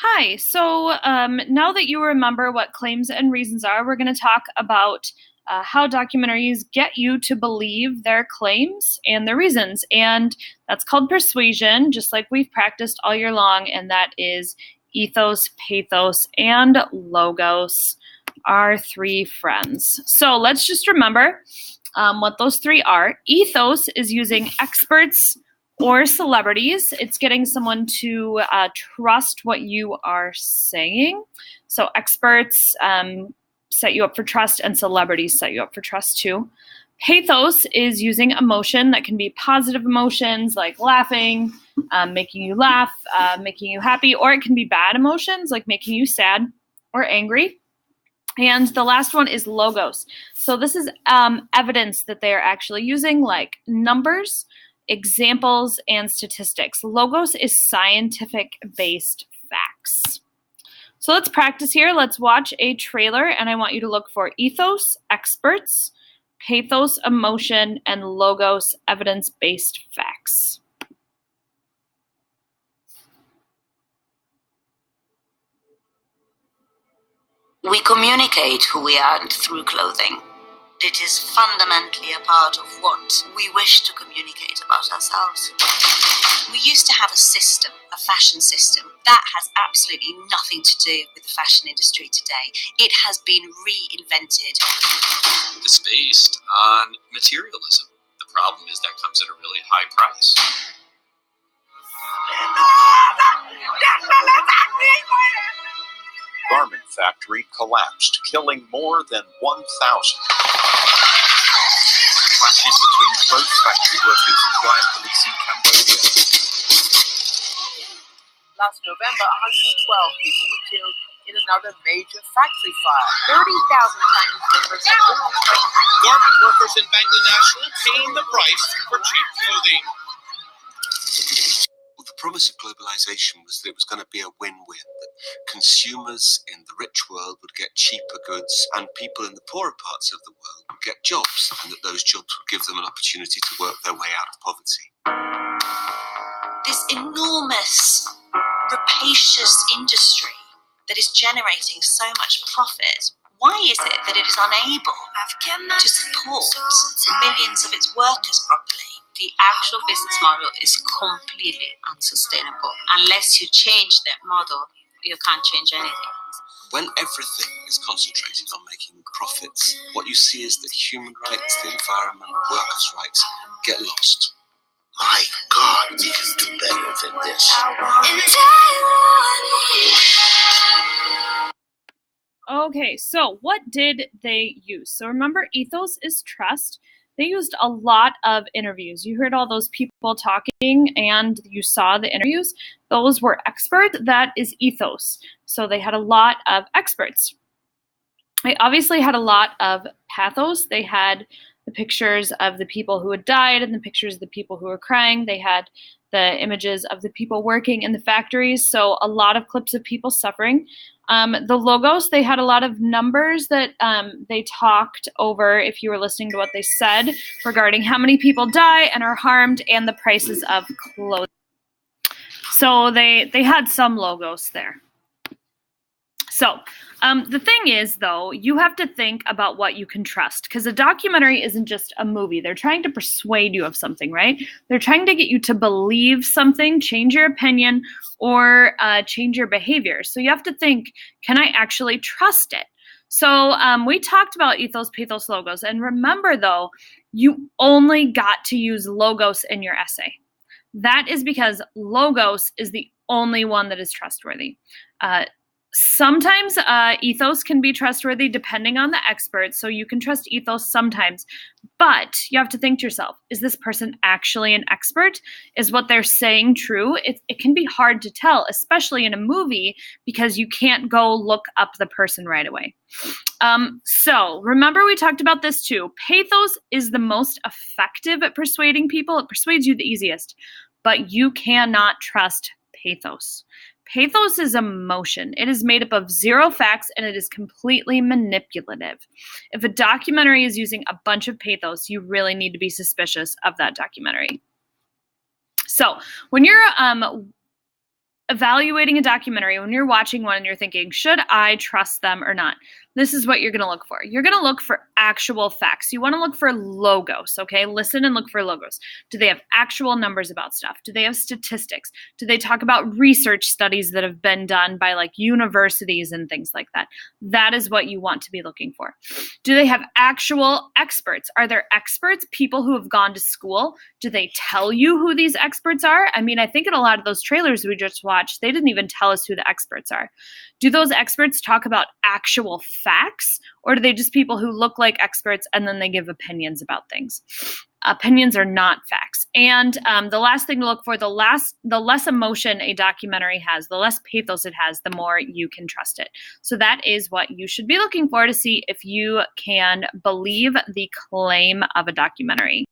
Hi, now that you remember what claims and reasons are, we're going to talk about how documentaries get you to believe their claims and their reasons. And that's called persuasion, just like we've practiced all year long. And that is ethos, pathos, and logos, our three friends. So let's just remember what those three are. Ethos is using experts or celebrities. It's getting someone to trust what you are saying. So experts set you up for trust, and celebrities set you up for trust too. Pathos is using emotion that can be positive emotions like laughing, making you laugh, making you happy, or it can be bad emotions like making you sad or angry. And the last one is logos. So this is evidence that they are actually using, like numbers, examples, and statistics. Logos is scientific-based facts. So let's practice here. Let's watch a trailer, and I want you to look for ethos, experts, pathos, emotion, and logos, evidence-based facts. We communicate who we are through clothing. It is fundamentally a part of what we wish to communicate about ourselves. We used to have a system, a fashion system, that has absolutely nothing to do with the fashion industry today. It has been reinvented. It's based on materialism. The problem is that comes at a really high price. Garment factory collapsed, killing more than 1,000. Clashes between clothes factory workers and riot police in Cambodia. Last November, 112 people were killed in another major factory fire. 30,000 Chinese workers have been on strike. Garment workers in Bangladesh will pay the price for cheap clothing. The promise of globalization was that it was going to be a win-win, that consumers in the rich world would get cheaper goods and people in the poorer parts of the world would get jobs, and that those jobs would give them an opportunity to work their way out of poverty. This enormous, rapacious industry that is generating so much profit, why is it that it is unable to support millions of its workers properly? The actual business model is completely unsustainable. Unless you change that model, you can't change anything. When everything is concentrated on making profits, what you see is that human rights, the environment, workers' rights get lost. My God, we can do better than this. Okay, so what did they use? So remember, ethos is trust. They used a lot of interviews. You heard all those people talking and you saw the interviews. Those were experts. That is ethos. So they had a lot of experts. They obviously had a lot of pathos. They had the pictures of the people who had died and the pictures of the people who were crying. They had the images of the people working in the factories. So a lot of clips of people suffering. The logos, they had a lot of numbers that they talked over, if you were listening to what they said, regarding how many people die and are harmed and the prices of clothing. So they had some logos there. So the thing is, though, you have to think about what you can trust, because a documentary isn't just a movie. They're trying to persuade you of something, right? They're trying to get you to believe something, change your opinion, or change your behavior. So you have to think, can I actually trust it? So we talked about ethos, pathos, logos. And remember, though, you only got to use logos in your essay. That is because logos is the only one that is trustworthy. Sometimes ethos can be trustworthy depending on the expert, so you can trust ethos sometimes. But you have to think to yourself, is this person actually an expert? Is what they're saying true? It can be hard to tell, especially in a movie, because you can't go look up the person right away. So remember, we talked about this too. Pathos is the most effective at persuading people. It persuades you the easiest, but you cannot trust pathos. Pathos is emotion. It is made up of 0 facts and it is completely manipulative. If a documentary is using a bunch of pathos, you really need to be suspicious of that documentary. So when you're evaluating a documentary, when you're watching one and you're thinking, should I trust them or not? This is what you're going to look for. You're going to look for actual facts. You want to look for logos, okay? Listen and look for logos. Do they have actual numbers about stuff? Do they have statistics? Do they talk about research studies that have been done by like universities and things like that? That is what you want to be looking for. Do they have actual experts? Are there experts, people who have gone to school? Do they tell you who these experts are? I mean, I think in a lot of those trailers we just watched, they didn't even tell us who the experts are. Do those experts talk about actual facts, or do they just people who look like experts and then they give opinions about things? Opinions are not facts. And the last thing to look for, the less emotion a documentary has, the less pathos it has, the more you can trust it. So that is what you should be looking for to see if you can believe the claim of a documentary.